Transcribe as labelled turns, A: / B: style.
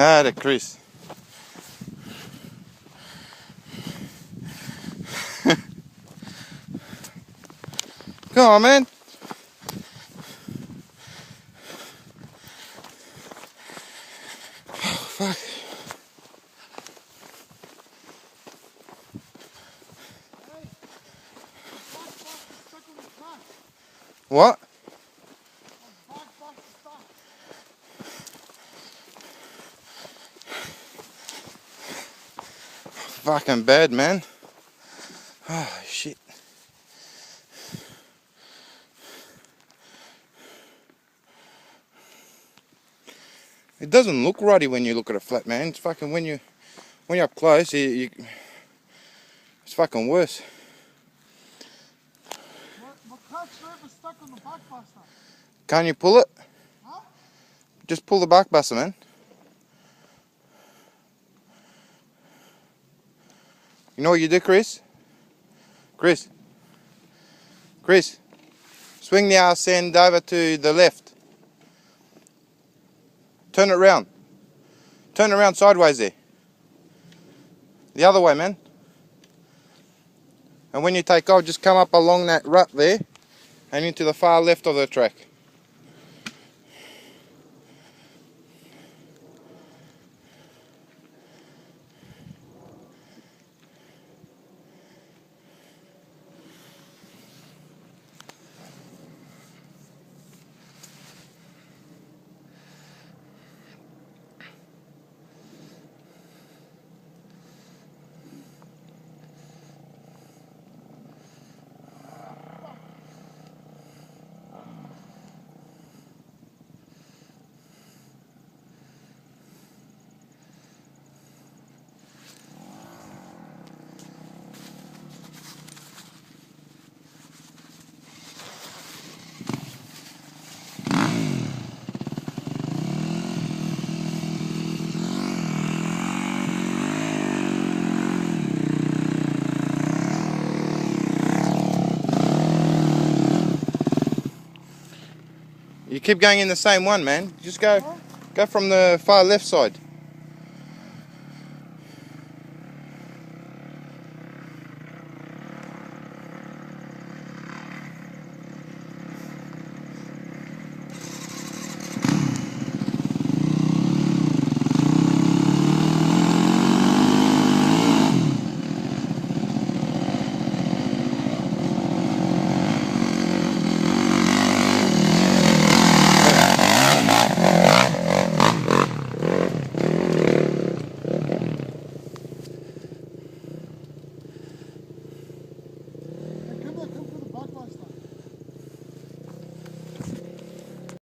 A: Ah, the Chris. Come on, man. Oh, fuck. What? Fucking bad, man. Oh, shit. It doesn't look ruddy when you look at a flat, man. It's fucking when you're up close, it's fucking worse.
B: My clutch rope is stuck on the bike buster.
A: Can't you pull it?
B: Huh?
A: Just pull the bike buster, man. You know what you do, Chris? Chris. Swing the arse end over to the left. Turn it round. Turn it around sideways there. The other way, man. And when you take off, just come up along that rut there and into the far left of the track. You keep going in the same one, man. Just go from the far left side.